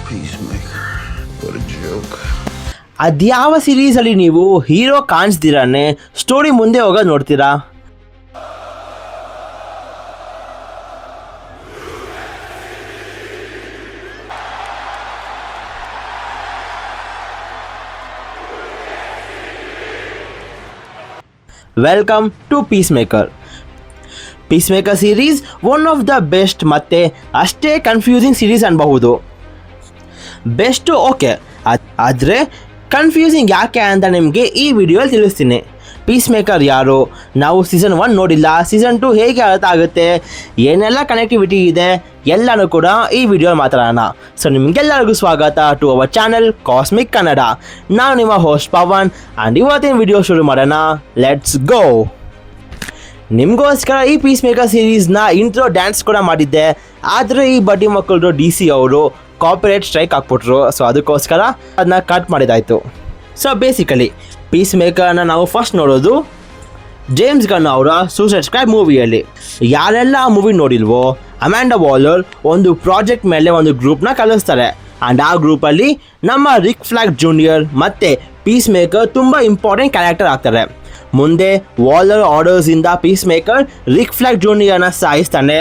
Peacemaker. What a joke. ಅದ್ಯಾವ ಸೀರೀಸಲ್ಲಿ ನೀವು hero ಕಾಣಿಸ್ದಿರಾನೆ story ಮುಂದೆ ಹೋಗೋದು ನೋಡ್ತೀರಾ? Welcome to Peacemaker. Peacemaker series one of the best ಮತ್ತು ಅಷ್ಟೇ ಕನ್ಫ್ಯೂಸಿಂಗ್ ಸೀರೀಸ್ ಅನ್ಬಹುದು. ಬೆಸ್ಟು ಓಕೆ, ಆದರೆ ಕನ್ಫ್ಯೂಸಿಂಗ್ ಯಾಕೆ ಅಂತ ನಿಮಗೆ ಈ ವಿಡಿಯೋಲಿ ತಿಳಿಸ್ತೀನಿ. ಪೀಸ್ಮೇಕರ್ ಯಾರು, ನಾವು ಸೀಸನ್ 1 ನೋಡಿಲ್ಲ, ಸೀಸನ್ 2 ಹೇಗೆ ಅರ್ಥ ಆಗುತ್ತೆ, ಏನೆಲ್ಲ ಕನೆಕ್ಟಿವಿಟಿ ಇದೆ ಎಲ್ಲನೂ ಕೂಡ ಈ ವಿಡಿಯೋ ಮಾತಾಡೋಣ. ಸೊ ನಿಮಗೆಲ್ಲರಿಗೂ ಸ್ವಾಗತ to our channel Cosmic Kannada. ನಾನು ನಿಮ್ಮ ಹೋಸ್ಟ್ ಪವನ್ ಆ್ಯಂಡ್ ಇವತ್ತಿನ ವಿಡಿಯೋ ಶುರು ಮಾಡೋಣ. Let's go. ನಿಮಗೋಸ್ಕರ ಈ ಪೀಸ್ಮೇಕರ್ ಸೀರೀಸ್ನ ಇಂಟ್ರೋ ಡ್ಯಾನ್ಸ್ ಕೂಡ ಮಾಡಿದ್ದೆ, ಆದರೆ ಈ ಬಡ್ಡಿ ಮಕ್ಕಳು DC ಅವರು ಕಾಪಿರೈಟ್ ಸ್ಟ್ರೈಕ್ ಹಾಕ್ಬಿಟ್ರು. ಸೊ ಅದಕ್ಕೋಸ್ಕರ ಅದನ್ನ ಕಟ್ ಮಾಡಿದಾಯಿತು. ಸೊ ಬೇಸಿಕಲಿ ಪೀಸ್ಮೇಕರ್ನ ನಾವು ಫಸ್ಟ್ ನೋಡೋದು ಜೇಮ್ಸ್ ಗನ್ ಅವರ ಸೂಸೈಡ್ ಸ್ಕ್ವಾಡ್ ಮೂವಿಯಲ್ಲಿ. ಯಾರೆಲ್ಲ ಆ ಮೂವಿ ನೋಡಿಲ್ವೋ, ಅಮ್ಯಾಂಡಾ ವಾಲರ್ ಒಂದು ಪ್ರಾಜೆಕ್ಟ್ ಮೇಲೆ ಒಂದು ಗ್ರೂಪ್ನ ಕಳಿಸ್ತಾರೆ. ಆ್ಯಂಡ್ ಆ ಗ್ರೂಪಲ್ಲಿ ನಮ್ಮ ರಿಕ್ ಫ್ಲಾಗ್ ಜೂನಿಯರ್ ಮತ್ತು ಪೀಸ್ಮೇಕರ್ ತುಂಬ ಇಂಪಾರ್ಟೆಂಟ್ ಕ್ಯಾರೆಕ್ಟರ್ ಆಗ್ತಾರೆ. ಮುಂದೆ ವಾಲರ್ ಆರ್ಡರ್ಸಿಂದ ಪೀಸ್ಮೇಕರ್ ರಿಕ್ ಫ್ಲಾಗ್ ಜೂನಿಯರ್ನ ಸಾಯಿಸ್ತಾನೆ.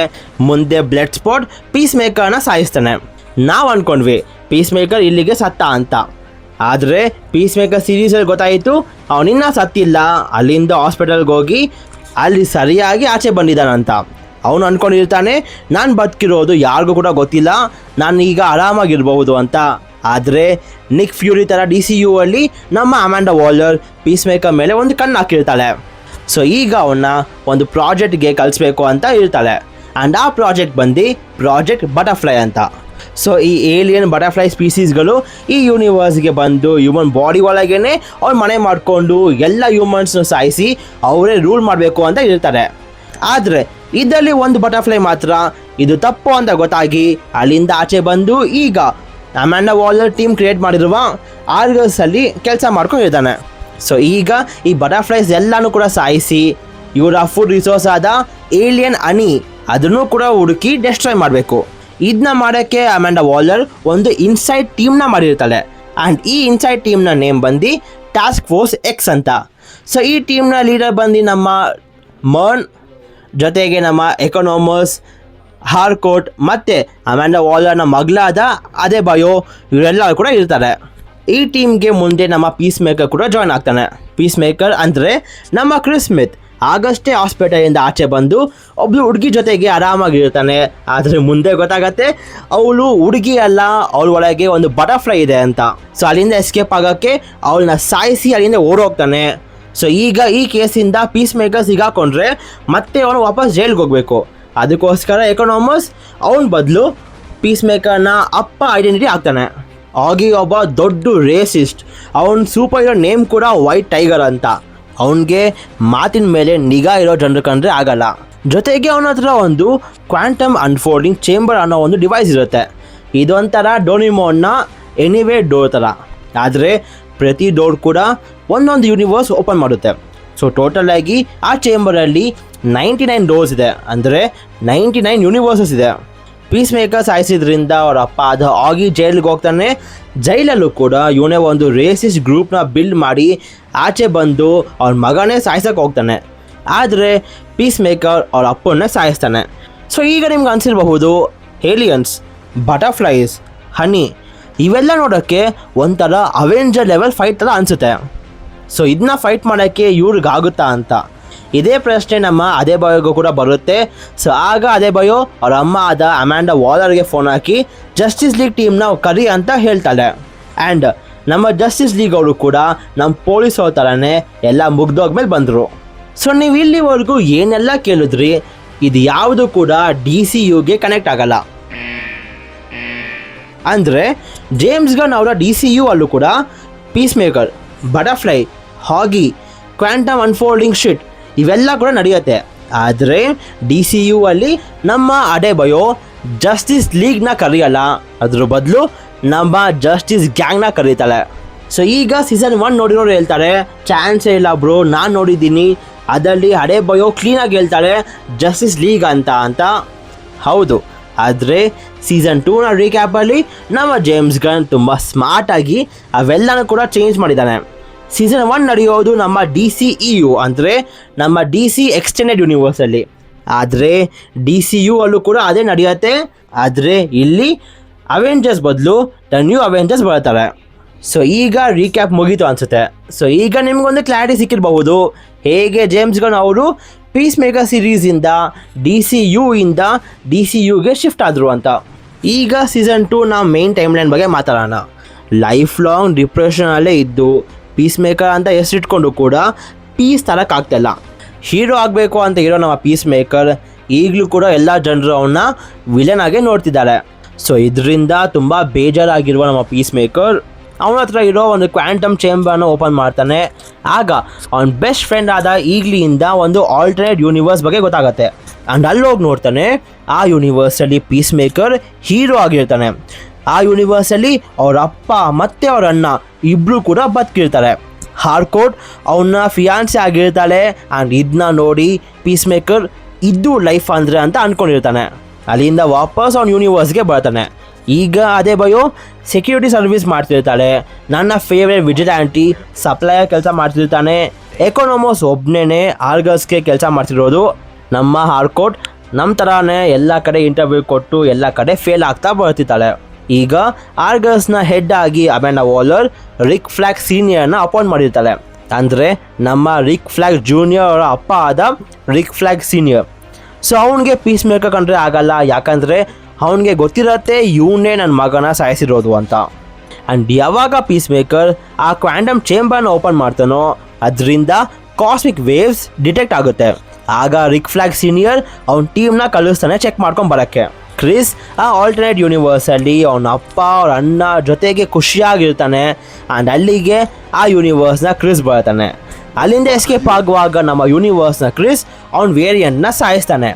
ಮುಂದೆ ಬ್ಲಡ್ ಸ್ಪಾಟ್ ಪೀಸ್ಮೇಕರ್ನ ಸಾಯಿಸ್ತಾನೆ. ನಾವು ಅಂದ್ಕೊಂಡ್ವಿ ಪೀಸ್ಮೇಕರ್ ಇಲ್ಲಿಗೆ ಸತ್ತ ಅಂತ, ಆದರೆ ಪೀಸ್ಮೇಕರ್ ಸೀರೀಸಲ್ಲಿ ಗೊತ್ತಾಯಿತು ಅವನಿನ್ನ ಸತ್ತಿಲ್ಲ, ಅಲ್ಲಿಂದ ಹಾಸ್ಪಿಟಲ್ಗೆ ಹೋಗಿ ಅಲ್ಲಿ ಸರಿಯಾಗಿ ಆಚೆ ಬಂದಿದ್ದಾನಂತ. ಅವನು ಅಂದ್ಕೊಂಡಿರ್ತಾನೆ ನಾನು ಬದುಕಿರೋದು ಯಾರಿಗೂ ಕೂಡ ಗೊತ್ತಿಲ್ಲ, ನಾನು ಈಗ ಆರಾಮಾಗಿರ್ಬಹುದು ಅಂತ. ಆದರೆ ನಿಕ್ ಫ್ಯೂರಿ ಥರ DCU ಅಲ್ಲಿ ನಮ್ಮ ಅಮ್ಯಾಂಡಾ ವಾಲರ್ ಪೀಸ್ಮೇಕರ್ ಮೇಲೆ ಒಂದು ಕಣ್ಣು ಹಾಕಿರ್ತಾಳೆ. ಸೊ ಈಗ ಅವನ್ನ ಒಂದು ಪ್ರಾಜೆಕ್ಟ್ಗೆ ಕಳಿಸ್ಬೇಕು ಅಂತ ಇರ್ತಾಳೆ. ಆ್ಯಂಡ್ ಆ ಪ್ರಾಜೆಕ್ಟ್ ಬಂದು ಪ್ರಾಜೆಕ್ಟ್ ಬಟರ್ಫ್ಲೈ ಅಂತ. ಸೊ ಈ ಏಲಿಯನ್ ಬಟರ್ಫ್ಲೈ ಸ್ಪೀಸೀಸ್ಗಳು ಈ ಯೂನಿವರ್ಸ್ಗೆ ಬಂದು ಹ್ಯೂಮನ್ ಬಾಡಿ ಒಳಗೇ ಅವ್ರು ಮನೆ ಮಾಡಿಕೊಂಡು ಎಲ್ಲ ಹ್ಯೂಮನ್ಸ್ನ ಸಾಯಿಸಿ ಅವರೇ ರೂಲ್ ಮಾಡಬೇಕು ಅಂತ ಇರ್ತಾರೆ. ಆದರೆ ಇದರಲ್ಲಿ ಒಂದು ಬಟರ್ಫ್ಲೈ ಮಾತ್ರ ಇದು ತಪ್ಪು ಅಂತ ಗೊತ್ತಾಗಿ ಅಲ್ಲಿಂದ ಆಚೆ ಬಂದು ಈಗ ಅಮ್ಯಾಂಡಾ ವಾಲರ್ ಟೀಮ್ ಕ್ರಿಯೇಟ್ ಮಾಡಿರುವ ಆರ್ಗಸಲ್ಲಿ ಕೆಲಸ ಮಾಡ್ಕೊಂಡಿರ್ತಾನೆ. ಸೊ ಈಗ ಈ ಬಟರ್ಫ್ಲೈಸ್ ಎಲ್ಲನೂ ಕೂಡ ಸಾಯಿಸಿ ಇವರ ಫುಡ್ ರಿಸೋರ್ಸ್ ಆದ ಏಲಿಯನ್ ಹನಿ ಅದನ್ನು ಕೂಡ ಹುಡುಕಿ ಡೆಸ್ಟ್ರಾಯ್ ಮಾಡಬೇಕು. ಇದನ್ನ ಮಾಡೋಕ್ಕೆ ಅಮ್ಯಾಂಡಾ ವಾಲರ್ ಒಂದು ಇನ್ಸೈಡ್ ಟೀಮ್ನ ಮಾಡಿರ್ತಾಳೆ. ಆ್ಯಂಡ್ ಈ ಇನ್ಸೈಡ್ ಟೀಮ್ನ ನೇಮ್ ಬಂದು ಟಾಸ್ಕ್ ಫೋರ್ಸ್ X ಅಂತ. ಸೊ ಈ ಟೀಮ್ನ ಲೀಡರ್ ಬಂದು ನಮ್ಮ ಮರ್ನ್, ಜೊತೆಗೆ ನಮ್ಮ ಎಕನಾಮಸ್, ಹಾರ್ಕೋಟ್ ಮತ್ತು ಅಮ್ಯಾಂಡಾ ವಾಲರ್ನ ಮಗಳಾದ ಅದೇಬಯೋ ಇವರೆಲ್ಲ ಕೂಡ ಇರ್ತಾರೆ. ಈ ಟೀಮ್ಗೆ ಮುಂದೆ ನಮ್ಮ ಪೀಸ್ಮೇಕರ್ ಕೂಡ ಜಾಯ್ನ್ ಆಗ್ತಾನೆ. ಪೀಸ್ಮೇಕರ್ ಅಂದರೆ ನಮ್ಮ ಕ್ರಿಸ್ ಸ್ಮಿತ್ ಆಗಷ್ಟೇ ಹಾಸ್ಪಿಟಲಿಂದ ಆಚೆ ಬಂದು ಒಬ್ಳು ಹುಡುಗಿ ಜೊತೆಗೆ ಆರಾಮಾಗಿರ್ತಾನೆ. ಆದರೆ ಮುಂದೆ ಗೊತ್ತಾಗತ್ತೆ ಅವಳು ಹುಡುಗಿ ಅಲ್ಲ, ಅವಳ ಒಳಗೆ ಒಂದು ಬಟರ್ಫ್ಲೈ ಇದೆ ಅಂತ. ಸೊ ಅಲ್ಲಿಂದ ಎಸ್ಕೇಪ್ ಆಗೋಕ್ಕೆ ಅವಳನ್ನ ಸಾಯಿಸಿ ಅಲ್ಲಿಂದ ಓಡೋಗ್ತಾನೆ. ಸೊ ಈಗ ಈ ಕೇಸಿಂದ ಪೀಸ್ಮೇಕರ್ ಸಿಗಾಕೊಂಡ್ರೆ ಮತ್ತೆ ಅವನು ವಾಪಸ್ ಜೈಲ್ಗೆ ಹೋಗಬೇಕು. ಅದಕ್ಕೋಸ್ಕರ ಎಕನಾಮಸ್ ಅವನ ಬದಲು ಪೀಸ್ಮೇಕರ್ನ ಅಪ್ಪ ಐಡೆಂಟಿಟಿ ಆಗ್ತಾನೆ. ಆಗಿ ಒಬ್ಬ ದೊಡ್ಡ ರೇಸಿಸ್ಟ್, ಅವನ ಸೂಪರ್ ಹೀರೋ ನೇಮ್ ಕೂಡ ವೈಟ್ ಟೈಗರ್ ಅಂತ. ಅವನಿಗೆ ಮಾತಿನ ಮೇಲೆ ನಿಗಾ ಇರೋ ಜನರು ಕಂಡ್ರೆ ಆಗಲ್ಲ. ಜೊತೆಗೆ ಅವನ ಹತ್ರ ಒಂದು ಕ್ವಾಂಟಮ್ ಅನ್ಫೋಲ್ಡಿಂಗ್ ಚೇಂಬರ್ ಅನ್ನೋ ಒಂದು ಡಿವೈಸ್ ಇರುತ್ತೆ. ಇದೊಂಥರ ಡೋನಿಮೋನ್ನ ಎನಿವೇ ಡೋರ್ ಥರ, ಆದರೆ ಪ್ರತಿ ಡೋರ್ ಕೂಡ ಒಂದೊಂದು ಯೂನಿವರ್ಸ್ ಓಪನ್ ಮಾಡುತ್ತೆ. ಸೊ ಟೋಟಲ್ ಆಗಿ ಆ ಚೇಂಬರಲ್ಲಿ 99 ಡೋರ್ಸ್ ಇದೆ, ಅಂದರೆ 99 ಯೂನಿವರ್ಸಸ್ ಇದೆ. ಪೀಸ್ಮೇಕರ್ ಸಾಯಿಸಿದ್ರಿಂದ ಅವ್ರ ಅಪ್ಪ ಅದು ಆಗಿ ಜೈಲಿಗೆ ಹೋಗ್ತಾನೆ. ಜೈಲಲ್ಲೂ ಕೂಡ ಇವನೇ ಒಂದು ರೇಸಿಸ್ಟ್ ಗ್ರೂಪ್ನ ಬಿಲ್ಡ್ ಮಾಡಿ ಆಚೆ ಬಂದು ಅವ್ರ ಮಗನೇ ಸಾಯಿಸೋಕೆ ಹೋಗ್ತಾನೆ. ಆದರೆ ಪೀಸ್ಮೇಕರ್ ಅವ್ರ ಅಪ್ಪನ್ನೇ ಸಾಯಿಸ್ತಾನೆ. ಸೊ ಈಗ ನಿಮ್ಗೆ ಅನಿಸಿರಬಹುದು ಏಲಿಯನ್ಸ್, ಬಟರ್ಫ್ಲೈಸ್, ಹನಿ ಇವೆಲ್ಲ ನೋಡೋಕ್ಕೆ ಒಂಥರ ಅವೆಂಜರ್ ಲೆವೆಲ್ ಫೈಟ್ ಥರ ಅನಿಸುತ್ತೆ. ಸೊ ಇದನ್ನ ಫೈಟ್ ಮಾಡೋಕ್ಕೆ ಇವ್ರಿಗಾಗುತ್ತಾ ಅಂತ ಇದೇ ಪ್ರಶ್ನೆ ನಮ್ಮ ಅದೇಬಯೋಗೂ ಕೂಡ ಬರುತ್ತೆ. ಸೊ ಆಗ ಅದೇಬಯೋ ಅವ್ರ ಅಮ್ಮ ಆದ ಅಮ್ಯಾಂಡಾ ವಾಲರ್ಗೆ ಫೋನ್ ಹಾಕಿ ಜಸ್ಟಿಸ್ ಲೀಗ್ ಟೀಮ್ನ ಕರಿ ಅಂತ ಹೇಳ್ತಾಳೆ. ಆ್ಯಂಡ್ ನಮ್ಮ ಜಸ್ಟಿಸ್ ಲೀಗ್ ಅವರು ಕೂಡ ನಮ್ಮ ಪೊಲೀಸ್ ಅವ್ರ ಥರನೇ ಎಲ್ಲ ಮುಗ್ದೋಗ್ಮೇಲೆ ಬಂದರು. ಸೊ ನೀವು ಇಲ್ಲಿವರೆಗೂ ಏನೆಲ್ಲ ಕೇಳಿದ್ರಿ, ಇದು ಯಾವುದು ಕೂಡ DCUಗೆ ಕನೆಕ್ಟ್ ಆಗಲ್ಲ. ಅಂದರೆ ಜೇಮ್ಸ್ ಗನ್ ಅವರ DCU ಅಲ್ಲೂ ಕೂಡ ಪೀಸ್ಮೇಕರ್, ಬಟರ್ಫ್ಲೈ, ಹಾಗಿ, ಕ್ವಾಂಟಮ್ ಅನ್ಫೋಲ್ಡಿಂಗ್ ಶಿಟ್ ಇವೆಲ್ಲ ಕೂಡ ನಡೆಯುತ್ತೆ. ಆದರೆ DCU ಅಲ್ಲಿ ನಮ್ಮ ಅಡೆಬಯೋ ಜಸ್ಟಿಸ್ ಲೀಗ್ನ ಕರೆಯಲ್ಲ, ಅದ್ರ ಬದಲು ನಮ್ಮ ಜಸ್ಟಿಸ್ ಗ್ಯಾಂಗ್ನ ಕರೀತಾಳೆ. ಸೊ ಈಗ ಸೀಸನ್ 1 ನೋಡಿರೋರು ಹೇಳ್ತಾರೆ ಚಾನ್ಸೇ ಇಲ್ಲ ಬ್ರೋ, ನಾನು ನೋಡಿದ್ದೀನಿ, ಅದರಲ್ಲಿ ಅಡೆಬಯೋ ಕ್ಲೀನಾಗಿ ಹೇಳ್ತಾಳೆ ಜಸ್ಟಿಸ್ ಲೀಗ್ ಅಂತ. ಹೌದು, ಆದರೆ ಸೀಸನ್ 2ನ ರೀಕ್ಯಾಪಲ್ಲಿ ನಮ್ಮ ಜೇಮ್ಸ್ ಗನ್ ತುಂಬ ಸ್ಮಾರ್ಟಾಗಿ ಅವೆಲ್ಲನೂ ಕೂಡ ಚೇಂಜ್ ಮಾಡಿದ್ದಾನೆ. ಸೀಸನ್ 1 ನಡೆಯೋದು ನಮ್ಮ DCEU ಅಂದರೆ ನಮ್ಮ DC ಎಕ್ಸ್ಟೆಂಡೆಡ್ ಯೂನಿವರ್ಸಲ್ಲಿ. ಆದರೆ DCU ಅಲ್ಲೂ ಕೂಡ ಅದೇ ನಡೆಯುತ್ತೆ. ಆದರೆ ಇಲ್ಲಿ ಅವೆಂಜರ್ಸ್ ಬದಲು ದ ನ್ಯೂ ಅವೆಂಜರ್ಸ್ ಬರ್ತಾರೆ. ಸೊ ಈಗ ರೀಕ್ಯಾಪ್ ಮುಗೀತು ಅನಿಸುತ್ತೆ. ಸೊ ಈಗ ನಿಮಗೊಂದು ಕ್ಲಾರಿಟಿ ಸಿಕ್ಕಿರಬಹುದು ಹೇಗೆ ಜೇಮ್ಸ್ ಗನ್ ಅವರು ಪೀಸ್ ಮೇಕರ್ ಸೀರೀಸಿಂದ DCUಯಿಂದ DCUಗೆ ಶಿಫ್ಟ್ ಆದರು ಅಂತ. ಈಗ ಸೀಸನ್ 2ನ ಮೇನ್ ಟೈಮ್ ಲೈನ್ ಬಗ್ಗೆ ಮಾತಾಡೋಣ. ಲೈಫ್ ಲಾಂಗ್ ಡಿಪ್ರೆಷನಲ್ಲೇ ಇದ್ದು ಪೀಸ್ ಮೇಕರ್ ಅಂತ ಹೆಸರಿಟ್ಕೊಂಡು ಕೂಡ ಪೀಸ್ ತರೋಕ್ಕಾಗ್ತಿಲ್ಲ. ಹೀರೋ ಆಗಬೇಕು ಅಂತ ಇರೋ ನಮ್ಮ ಪೀಸ್ ಮೇಕರ್ ಈಗಲೂ ಕೂಡ ಎಲ್ಲ ಜನರು ಅವನ್ನ ವಿಲನ್ ಆಗೇ ನೋಡ್ತಿದ್ದಾರೆ. ಸೊ ಇದರಿಂದ ತುಂಬ ಬೇಜಾರಾಗಿರುವ ನಮ್ಮ ಪೀಸ್ ಮೇಕರ್ ಅವನ ಹತ್ರ ಇರೋ ಒಂದು ಕ್ವಾಂಟಮ್ ಚೇಂಬರ್ನ ಓಪನ್ ಮಾಡ್ತಾನೆ. ಆಗ ಅವನ ಬೆಸ್ಟ್ ಫ್ರೆಂಡ್ ಆದ ಈಗ್ಲಿಯಿಂದ ಒಂದು ಆಲ್ಟರ್ನೇಟ್ ಯೂನಿವರ್ಸ್ ಬಗ್ಗೆ ಗೊತ್ತಾಗುತ್ತೆ. ಆ್ಯಂಡ್ ಅಲ್ಲೋಗಿ ನೋಡ್ತಾನೆ, ಆ ಯೂನಿವರ್ಸಲ್ಲಿ ಪೀಸ್ ಮೇಕರ್ ಹೀರೋ ಆಗಿರ್ತಾನೆ. ಆ ಯೂನಿವರ್ಸಲ್ಲಿ ಅವ್ರ ಅಪ್ಪ ಮತ್ತು ಅವ್ರ ಅಣ್ಣ ಇಬ್ಬರು ಕೂಡ ಬದುಕಿರ್ತಾರೆ. ಹಾರ್ಕೋಟ್ ಅವನ್ನ ಫಿಯಾನ್ಸಿ ಆಗಿರ್ತಾಳೆ. ಆ್ಯಂಡ್ ಇದನ್ನ ನೋಡಿ ಪೀಸ್ ಮೇಕರ್ ಇದು ಲೈಫ್ ಅಂದರೆ ಅಂತ ಅಂದ್ಕೊಂಡಿರ್ತಾನೆ. ಅಲ್ಲಿಂದ ವಾಪಸ್ ಅವ್ನ ಯೂನಿವರ್ಸ್ಗೆ ಬರ್ತಾನೆ. ಈಗ ಅದೇ ಬಯೋ ಸೆಕ್ಯೂರಿಟಿ ಸರ್ವಿಸ್ ಮಾಡ್ತಿರ್ತಾಳೆ. ನನ್ನ ಫೇವ್ರೇಟ್ ವಿಜಿಲ್ಯಾಂಟಿ ಸಪ್ಲೈಯರ್ ಕೆಲಸ ಮಾಡ್ತಿರ್ತಾನೆ. ಎಕೋನೋಮೋಸ್ ಒಬ್ಬನೇ ಆರ್ಗಸ್ಗೆ ಕೆಲಸ ಮಾಡ್ತಿರೋದು. ನಮ್ಮ ಹಾರ್ಕೋಟ್ ನಮ್ಮ ಥರನೇ ಎಲ್ಲ ಕಡೆ ಇಂಟರ್ವ್ಯೂ ಕೊಟ್ಟು ಎಲ್ಲ ಕಡೆ ಫೇಲ್ ಆಗ್ತಾ ಬರ್ತಿದ್ದಾಳೆ. ಈಗ ಆರ್ಗಸ್ನ ಹೆಡ್ ಆಗಿ ಅಮೆಂಡಾ ವಾಲರ್ ರಿಕ್ ಫ್ಲಾಗ್ ಸೀನಿಯರ್ನ ಅಪಾಯಿಂಟ್ ಮಾಡಿರ್ತಾಳೆ. ಅಂದರೆ ನಮ್ಮ ರಿಕ್ ಫ್ಲಾಗ್ ಜೂನಿಯರ್ ಅವರ ಅಪ್ಪ ಆದ ರಿಕ್ ಫ್ಲಾಗ್ ಸೀನಿಯರ್. ಸೊ ಅವನಿಗೆ ಪೀಸ್ ಮೇಕರ್ ಕಂಡ್ರೆ ಆಗಲ್ಲ, ಯಾಕಂದರೆ ಅವನಿಗೆ ಗೊತ್ತಿರತ್ತೆ ಇವನೇ ನನ್ನ ಮಗನ ಸಾಯಿಸಿರೋದು ಅಂತ. ಆ್ಯಂಡ್ ಯಾವಾಗ ಪೀಸ್ ಮೇಕರ್ ಆ ಕ್ವಾಂಟಮ್ ಚೇಂಬರ್ನ ಓಪನ್ ಮಾಡ್ತಾನೋ ಅದರಿಂದ ಕಾಸ್ಮಿಕ್ ವೇವ್ಸ್ ಡಿಟೆಕ್ಟ್ ಆಗುತ್ತೆ. ಆಗ ರಿಕ್ ಫ್ಲಾಗ್ ಸೀನಿಯರ್ ಅವನ ಟೀಮ್ನ ಕಳಿಸ್ತಾನೆ ಚೆಕ್ ಮಾಡ್ಕೊಂಡು ಬರೋಕ್ಕೆ. ಕ್ರಿಸ್ ಆ ಆಲ್ಟರ್ನೇಟ್ ಯೂನಿವರ್ಸಲ್ಲಿ ಅವನ ಅಪ್ಪ ಅವ್ರ ಅಣ್ಣ ಜೊತೆಗೆ ಖುಷಿಯಾಗಿರ್ತಾನೆ. ಆ್ಯಂಡ್ ಅಲ್ಲಿಗೆ ಆ ಯೂನಿವರ್ಸ್ನ ಕ್ರಿಸ್ ಬರ್ತಾನೆ. ಅಲ್ಲಿಂದ ಎಸ್ಕೇಪ್ ಆಗುವಾಗ ನಮ್ಮ ಯೂನಿವರ್ಸ್ನ ಕ್ರಿಸ್ ಅವನ ವೇರಿಯಂಟ್ನ ಸಾಯಿಸ್ತಾನೆ.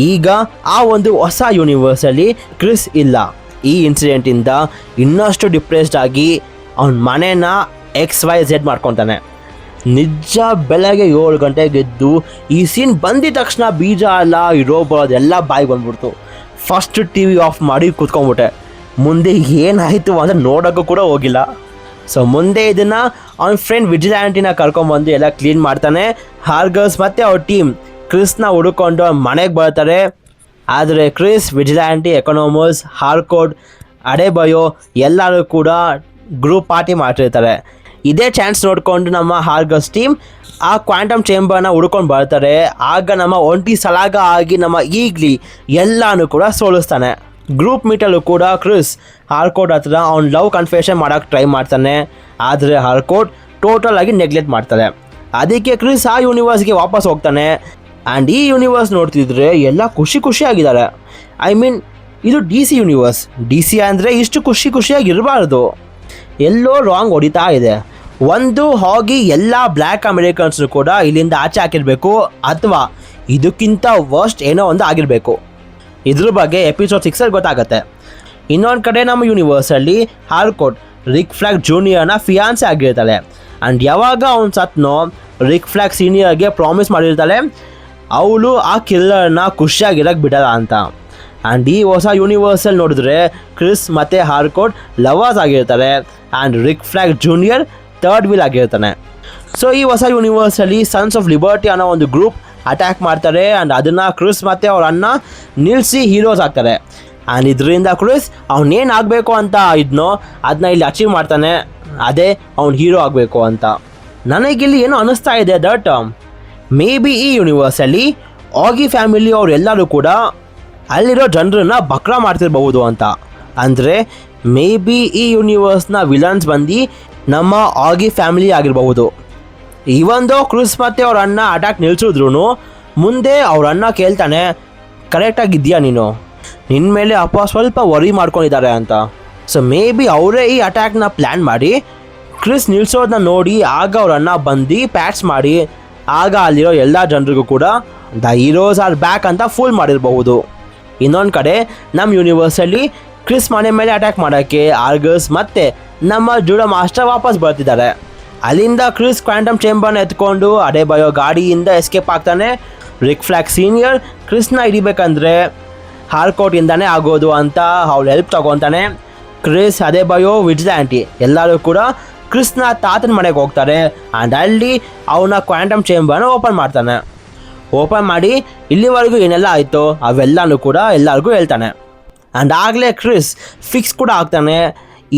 ಈಗ ಆ ಒಂದು ಹೊಸ ಯೂನಿವರ್ಸಲ್ಲಿ ಕ್ರಿಸ್ ಇಲ್ಲ. ಈ ಇನ್ಸಿಡೆಂಟಿಂದ ಇನ್ನಷ್ಟು ಡಿಪ್ರೆಸ್ಡ್ ಆಗಿ ಅವನ ಮನೇನ XYZ ಮಾಡ್ಕೊತಾನೆ. ನಿಜ ಬೆಳಗ್ಗೆ 7 ಗಂಟೆಗೆ ಎದ್ದು ಈ ಸೀನ್ ಬಂದಿದ ತಕ್ಷಣ ಬೀಜ ಎಲ್ಲ ಇರೋ ಬರೋದೆಲ್ಲ ಬಾಯಿಗೆ ಬಂದ್ಬಿಡ್ತು. ಫಸ್ಟ್ TV ಆಫ್ ಮಾಡಿ ಕೂತ್ಕೊಂಡ್ಬಿಟ್ಟೆ. ಮುಂದೆ ಏನಾಯಿತು ಅಂತ ನೋಡೋಕ್ಕೂ ಕೂಡ ಹೋಗಿಲ್ಲ. ಸೊ ಮುಂದೆ ಇದನ್ನು ಅವನ ಫ್ರೆಂಡ್ ವಿಜಿಲ್ಯಾಂಟಿನ ಕರ್ಕೊಂಬಂದು ಎಲ್ಲ ಕ್ಲೀನ್ ಮಾಡ್ತಾನೆ. ಹಾರ್ಗರ್ಸ್ ಮತ್ತು ಅವ್ರ ಟೀಮ್ ಕ್ರಿಸ್ನ ಹುಡುಕೊಂಡು ಮನೆಗೆ ಬರ್ತಾರೆ. ಆದರೆ ಕ್ರಿಸ್, ವಿಜಿಲ್ಯಾಂಟಿ, ಎಕನಾಮೋಸ್, ಹಾರ್ಕೋಟ್, ಅಡೆಬಯೋ ಎಲ್ಲರೂ ಕೂಡ ಗ್ರೂಪ್ ಪಾರ್ಟಿ ಮಾಡ್ತಿರ್ತಾರೆ. ಇದೇ ಚಾನ್ಸ್ ನೋಡಿಕೊಂಡು ನಮ್ಮ ಹಾರ್ಗರ್ಸ್ ಟೀಮ್ ಆ ಕ್ವಾಂಟಮ್ ಚೇಂಬರ್ನ ಹುಡ್ಕೊಂಡು ಬರ್ತಾರೆ. ಆಗ ನಮ್ಮ ಒಂಟಿ ಸಲಾಗ ಆಗಿ ನಮ್ಮ ಈಗ್ಲಿ ಎಲ್ಲನೂ ಕೂಡ ಸೋಲಿಸ್ತಾನೆ. ಗ್ರೂಪ್ ಮೀಟಲ್ಲೂ ಕೂಡ ಕ್ರಿಸ್ ಹಾರ್ಕೋಟ್ ಹತ್ರ ಅವ್ನು ಲವ್ ಕನ್ಫೆಷನ್ ಮಾಡೋಕ್ಕೆ ಟ್ರೈ ಮಾಡ್ತಾನೆ. ಆದರೆ ಹಾರ್ಕೋಟ್ ಟೋಟಲ್ ಆಗಿ ನೆಗ್ಲೆಕ್ಟ್ ಮಾಡ್ತಾರೆ. ಅದಕ್ಕೆ ಕ್ರಿಸ್ ಆ ಯೂನಿವರ್ಸ್ಗೆ ವಾಪಸ್ ಹೋಗ್ತಾನೆ. ಆ್ಯಂಡ್ ಈ ಯೂನಿವರ್ಸ್ ನೋಡ್ತಿದ್ರೆ ಎಲ್ಲ ಖುಷಿಯಾಗಿದ್ದಾರೆ. ಐ ಮೀನ್ ಇದು DC ಯೂನಿವರ್ಸ್. DC ಅಂದರೆ ಇಷ್ಟು ಖುಷಿಯಾಗಿರಬಾರ್ದು. ಎಲ್ಲೋ ರಾಂಗ್ ಹೊಡಿತಾ ಇದೆ. ಒಂದು ಹೋಗಿ ಎಲ್ಲ ಬ್ಲ್ಯಾಕ್ ಅಮೆರಿಕನ್ಸ್ನು ಕೂಡ ಇಲ್ಲಿಂದ ಆಚೆ ಹಾಕಿರಬೇಕು, ಅಥವಾ ಇದಕ್ಕಿಂತ ವರ್ಸ್ಟ್ ಏನೋ ಒಂದು ಆಗಿರಬೇಕು. ಇದ್ರ ಬಗ್ಗೆ ಎಪಿಸೋಡ್ 6 ಗೊತ್ತಾಗುತ್ತೆ. ಇನ್ನೊಂದು ಕಡೆ ನಮ್ಮ ಯೂನಿವರ್ಸಲ್ಲಿ ಹಾರ್ಕೋಟ್ ರಿಕ್ ಫ್ಲಾಗ್ ಜೂನಿಯರ್ನ ಫಿಯಾನ್ಸಿ ಆಗಿರ್ತಾಳೆ. ಆ್ಯಂಡ್ ಯಾವಾಗ ಅವ್ನು ಸತ್ನೋ ರಿಕ್ ಫ್ಲಾಗ್ ಸೀನಿಯರ್ಗೆ ಪ್ರಾಮಿಸ್ ಮಾಡಿರ್ತಾಳೆ ಅವಳು ಆ ಕಿಲ್ಲರ್ನ ಖುಷಿಯಾಗಿರೋಕ್ಕೆ ಬಿಡಲ್ಲ ಅಂತ. ಆ್ಯಂಡ್ ಈ ಹೊಸ ಯೂನಿವರ್ಸಲ್ಲಿ ನೋಡಿದ್ರೆ ಕ್ರಿಸ್ ಮತ್ತು ಹಾರ್ಕೋಟ್ ಲವರ್ಸ್ ಆಗಿರ್ತಾರೆ. And Rick flag junior third wheel ಆಗಿರ್ತಾನೆ. ಸೊ ಈ ಹೊಸ ಯೂನಿವರ್ಸಲ್ಲಿ ಸನ್ಸ್ ಆಫ್ ಲಿಬರ್ಟಿ ಅನ್ನೋ ಒಂದು ಗ್ರೂಪ್ ಅಟ್ಯಾಕ್ ಮಾಡ್ತಾರೆ. ಆ್ಯಂಡ್ ಅದನ್ನು ಕ್ರಿಸ್ ಮತ್ತು ಅವ್ರ ಅಣ್ಣ ನಿಲ್ಲಿಸಿ ಹೀರೋಸ್ ಆಗ್ತಾರೆ. ಆ್ಯಂಡ್ ಇದರಿಂದ ಕ್ರಿಸ್ ಅವನೇನು ಆಗಬೇಕು ಅಂತ ಇದ್ನೋ ಅದನ್ನ ಇಲ್ಲಿ ಅಚೀವ್ ಮಾಡ್ತಾನೆ. ಅದೇ ಅವ್ನು ಹೀರೋ ಆಗಬೇಕು ಅಂತ. ನನಗಿಲ್ಲಿ ಏನೋ ಅನ್ನಿಸ್ತಾ ಇದೆ ದಟ್ ಮೇ ಬಿ ಈ ಯೂನಿವರ್ಸಲ್ಲಿ ಆಗಿ ಫ್ಯಾಮಿಲಿ ಅವರೆಲ್ಲರೂ ಕೂಡ ಅಲ್ಲಿರೋ ಜನರನ್ನ ಬಕ್ರಾ ಮಾಡ್ತಿರ್ಬಹುದು ಅಂತ. ಅಂದರೆ ಮೇ ಬಿ ಈ ಯೂನಿವರ್ಸ್ನ ವಿಲನ್ಸ್ ಬಂದು ನಮ್ಮ ಆಗಿ ಫ್ಯಾಮಿಲಿ ಆಗಿರಬಹುದು. ಇವೊಂದು ಕ್ರಿಸ್ ಮತ್ತು ಅವ್ರ ಅಣ್ಣ ಅಟ್ಯಾಕ್ ನಿಲ್ಸಿದ್ರು ಮುಂದೆ ಅವ್ರ ಅಣ್ಣ ಕೇಳ್ತಾನೆ, ಕರೆಕ್ಟಾಗಿದೆಯಾ ನೀನು? ನಿನ್ನ ಮೇಲೆ ಅಪ್ಪ ಸ್ವಲ್ಪ ವರಿ ಮಾಡ್ಕೊಂಡಿದ್ದಾರೆ ಅಂತ. ಸೊ ಮೇ ಬಿ ಅವರೇ ಈ ಅಟ್ಯಾಕ್ನ ಪ್ಲ್ಯಾನ್ ಮಾಡಿ ಕ್ರಿಸ್ ನಿಲ್ಸೋದನ್ನ ನೋಡಿ ಆಗ ಅವ್ರ ಅಣ್ಣ ಬಂದು ಪ್ಯಾಟ್ಸ್ ಮಾಡಿ ಆಗ ಅಲ್ಲಿರೋ ಎಲ್ಲ ಜನರಿಗೂ ಕೂಡ ದ ಹೀರೋಸ್ ಆರ್ ಬ್ಯಾಕ್ ಅಂತ ಫುಲ್ ಮಾಡಿರಬಹುದು. ಇನ್ನೊಂದು ಕಡೆ ನಮ್ಮ ಯೂನಿವರ್ಸಲ್ಲಿ ಕ್ರಿಸ್ ಮನೆ ಮೇಲೆ ಅಟ್ಯಾಕ್ ಮಾಡೋಕ್ಕೆ ಆರ್ಗಸ್ ಮತ್ತು ನಮ್ಮ ಜೂಡೋ ಮಾಸ್ಟರ್ ವಾಪಸ್ ಬರ್ತಿದ್ದಾರೆ. ಅಲ್ಲಿಂದ ಕ್ರಿಸ್ ಕ್ವಾಂಟಮ್ ಚೇಂಬರ್ನ ಎತ್ಕೊಂಡು ಅಡೆಬಯೋ ಗಾಡಿಯಿಂದ ಎಸ್ಕೇಪ್ ಆಗ್ತಾನೆ. ರಿಕ್ ಫ್ಲಾಗ್ ಸೀನಿಯರ್ ಕ್ರಿಸ್ನ ಹಿಡಿಬೇಕಂದ್ರೆ ಹಾರ್ಕೋಟಿಂದಾನೇ ಆಗೋದು ಅಂತ ಅವ್ಳು ಹೆಲ್ಪ್ ತಗೊತಾನೆ. ಕ್ರಿಸ್, ಅದೇ ಬಯೋ, ವಿಜಿಲ್ಯಾಂಟಿ ಎಲ್ಲರೂ ಕೂಡ ಕ್ರಿಸ್ನ ತಾತನ ಮನೆಗೆ ಹೋಗ್ತಾರೆ. ಆ್ಯಂಡ್ ಅಲ್ಲಿ ಅವನ ಕ್ವಾಂಟಮ್ ಚೇಂಬರ್ನ ಓಪನ್ ಮಾಡ್ತಾನೆ. ಓಪನ್ ಮಾಡಿ ಇಲ್ಲಿವರೆಗೂ ಏನೆಲ್ಲ ಆಯಿತು ಅವೆಲ್ಲನೂ ಕೂಡ ಎಲ್ಲರಿಗೂ ಹೇಳ್ತಾನೆ. ಆ್ಯಂಡ್ ಆಗಲೇ ಕ್ರಿಸ್ ಫಿಕ್ಸ್ ಕೂಡ ಆಗ್ತಾನೆ,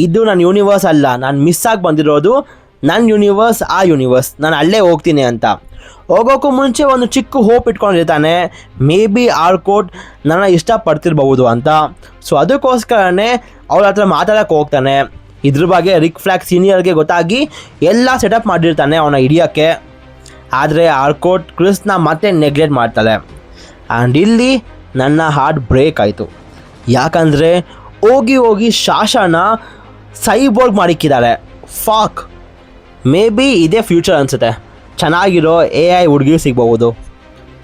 ಇದು ನನ್ನ ಯೂನಿವರ್ಸ್ ಅಲ್ಲ, ನಾನು ಮಿಸ್ ಆಗಿ ಬಂದಿರೋದು ನನ್ನ ಯೂನಿವರ್ಸ್, ಆ ಯೂನಿವರ್ಸ್, ನಾನು ಅಲ್ಲೇ ಹೋಗ್ತೀನಿ ಅಂತ. ಹೋಗೋಕ್ಕೂ ಮುಂಚೆ ಒಂದು ಚಿಕ್ಕ ಹೋಪ್ ಇಟ್ಕೊಂಡಿರ್ತಾನೆ, ಮೇ ಬಿ ಆರ್ಕೋಟ್ ನನ್ನ ಇಷ್ಟಪಡ್ತಿರ್ಬೋದು ಅಂತ. ಸೊ ಅದಕ್ಕೋಸ್ಕರನೇ ಅವ್ರ ಹತ್ರ ಮಾತಾಡೋಕ್ಕೆ ಹೋಗ್ತಾನೆ. ಇದ್ರ ಬಗ್ಗೆ ರಿಕ್ ಫ್ಲಾಗ್ ಸೀನಿಯರ್ಗೆ ಗೊತ್ತಾಗಿ ಎಲ್ಲ ಸೆಟಪ್ ಮಾಡಿರ್ತಾನೆ ಅವನ ಹಿಡಿಯೋಕ್ಕೆ. ಆದರೆ ಆರ್ಕೋಟ್ ಕ್ರಿಸ್ನ ಮತ್ತೆ ನೆಗ್ಲೆಕ್ಟ್ ಮಾಡ್ತಾಳೆ. ಆ್ಯಂಡ್ ಇಲ್ಲಿ ನನ್ನ ಹಾರ್ಟ್ ಬ್ರೇಕ್ ಆಯಿತು. ಯಾಕಂದರೆ ಹೋಗಿ ಶಾಶಾನ ಸೈಬೋರ್ಗ್ ಮಾಡಿಕ್ಕಿದ್ದಾರೆ. ಫಾಕ್, ಮೇ ಬಿ ಇದೇ ಫ್ಯೂಚರ್ ಅನಿಸುತ್ತೆ, ಚೆನ್ನಾಗಿರೋ AI ಹುಡುಗಿ ಸಿಗ್ಬೋದು.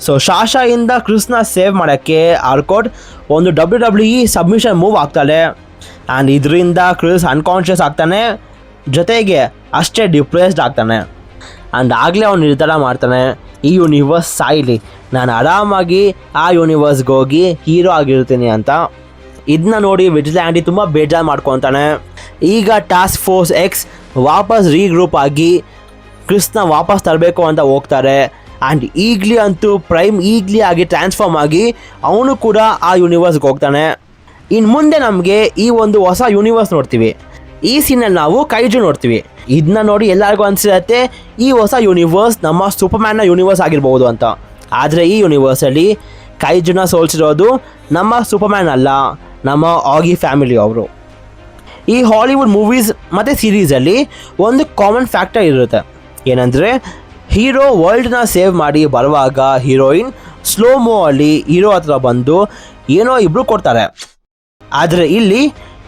ಸೊ ಶಾಶಾಯಿಂದ ಕ್ರಿಸ್ನ ಸೇವ್ ಮಾಡೋಕ್ಕೆ ಆರ್ಕೋಟ್ ಒಂದು WWE ಸಬ್ಮಿಷನ್ ಮೂವ್ ಆಗ್ತಾಳೆ. ಆ್ಯಂಡ್ ಇದರಿಂದ ಕ್ರಿಸ್ ಅನ್ಕಾನ್ಷಿಯಸ್ ಆಗ್ತಾನೆ, ಜೊತೆಗೆ ಅಷ್ಟೇ ಡಿಪ್ರೆಸ್ಡ್ ಆಗ್ತಾನೆ. ಆ್ಯಂಡ್ ಆಗಲೇ ಅವ್ನು ನಿರ್ಧಾರ ಮಾಡ್ತಾನೆ, ಈ ಯೂನಿವರ್ಸ್ ಸಾಯ್ಲಿ, ನಾನು ಆರಾಮಾಗಿ ಆ ಯೂನಿವರ್ಸ್ಗೆ ಹೋಗಿ ಹೀರೋ ಆಗಿರ್ತೀನಿ ಅಂತ. ಇದನ್ನ ನೋಡಿ ವಿಜಿಲ್ಯಾಂಟಿ ತುಂಬ ಬೇಜಾರು ಮಾಡ್ಕೊತಾನೆ. ಈಗ ಟಾಸ್ಕ್ ಫೋರ್ಸ್ X ವಾಪಸ್ ರೀಗ್ರೂಪ್ ಆಗಿ ಕ್ರಿಸ್ನ ವಾಪಸ್ ತರಬೇಕು ಅಂತ ಹೋಗ್ತಾರೆ. ಆ್ಯಂಡ್ ಈಗಲಿ ಅಂತೂ ಪ್ರೈಮ್ ಈಗಲಿ ಆಗಿ ಟ್ರಾನ್ಸ್ಫಾರ್ಮ್ ಆಗಿ ಅವನು ಕೂಡ ಆ ಯೂನಿವರ್ಸ್ಗೆ ಹೋಗ್ತಾನೆ. ಇನ್ನು ಮುಂದೆ ನಮಗೆ ಈ ಒಂದು ಹೊಸ ಯೂನಿವರ್ಸ್ ನೋಡ್ತೀವಿ. ಈ ಸೀನಲ್ಲಿ ನಾವು ಕೈಜು ನೋಡ್ತೀವಿ. ಇದನ್ನ ನೋಡಿ ಎಲ್ಲರಿಗೂ ಅನಿಸಿರುತ್ತೆ ಈ ಹೊಸ ಯೂನಿವರ್ಸ್ ನಮ್ಮ ಸೂಪರ್ಮ್ಯಾನ್ನ ಯೂನಿವರ್ಸ್ ಆಗಿರ್ಬೋದು ಅಂತ. ಆದರೆ ಈ ಯೂನಿವರ್ಸಲ್ಲಿ ಕೈಜುನ ಸೋಲ್ಸಿರೋದು ನಮ್ಮ ಸೂಪರ್ಮ್ಯಾನ್ ಅಲ್ಲ, ನಮ್ಮ ಆಗಿ ಫ್ಯಾಮಿಲಿ ಅವರು. ಈ ಹಾಲಿವುಡ್ ಮೂವೀಸ್ ಮತ್ತು ಸೀರೀಸಲ್ಲಿ ಒಂದು ಕಾಮನ್ ಫ್ಯಾಕ್ಟರ್ ಇರುತ್ತೆ, ಏನಂದರೆ ಹೀರೋ ವರ್ಲ್ಡ್ನ ಸೇವ್ ಮಾಡಿ ಬರುವಾಗ ಹೀರೋಯಿನ್ ಸ್ಲೋ ಅಲ್ಲಿ ಹೀರೋ ಹತ್ರ ಬಂದು ಏನೋ ಇಬ್ಬರು ಕೊಡ್ತಾರೆ. ಆದರೆ ಇಲ್ಲಿ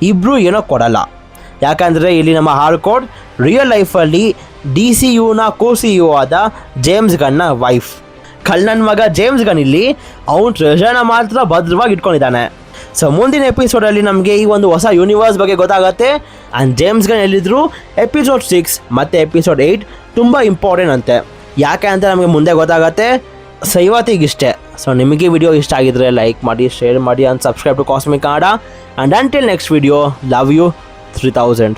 ಇಬ್ಬರು ಏನೋ ಕೊಡಲ್ಲ. ಯಾಕಂದರೆ ಇಲ್ಲಿ ನಮ್ಮ ಆರ್ಕೋಟ್ ರಿಯಲ್ ಲೈಫಲ್ಲಿ DCUನ co-CEO ಆದ ಜೇಮ್ಸ್ ಗನ್ನ ವೈಫ್. ಕಳ್ಳನ ಮಗ ಜೇಮ್ಸ್ ಗನ್ ಇಲ್ಲಿ ಅವನು ಟ್ರೆಷರ್ನ ಮಾತ್ರ ಭದ್ರವಾಗಿ ಇಟ್ಕೊಂಡಿದ್ದಾನೆ. ಸೊ ಮುಂದಿನ ಎಪಿಸೋಡಲ್ಲಿ ನಮಗೆ ಈ ಒಂದು ಹೊಸ ಯೂನಿವರ್ಸ್ ಬಗ್ಗೆ ಗೊತ್ತಾಗುತ್ತೆ. ಆ್ಯಂಡ್ ಜೇಮ್ಸ್ ಗನ್ ಎಲ್ಲಿದ್ರು ಎಪಿಸೋಡ್ 6 ಮತ್ತು ಎಪಿಸೋಡ್ 8 ತುಂಬ ಇಂಪಾರ್ಟೆಂಟ್ ಅಂತೆ. ಯಾಕೆ ಅಂತ ನಮಗೆ ಮುಂದೆ ಗೊತ್ತಾಗುತ್ತೆ. ಸೊ ಇವತ್ತಿಗಿಷ್ಟೇ. ಸೊ ನಿಮಗೆ ವಿಡಿಯೋ ಇಷ್ಟ ಆಗಿದ್ರೆ ಲೈಕ್ ಮಾಡಿ, ಶೇರ್ ಮಾಡಿ, and subscribe to Cosmic Kannada. And until next video, love you 3000.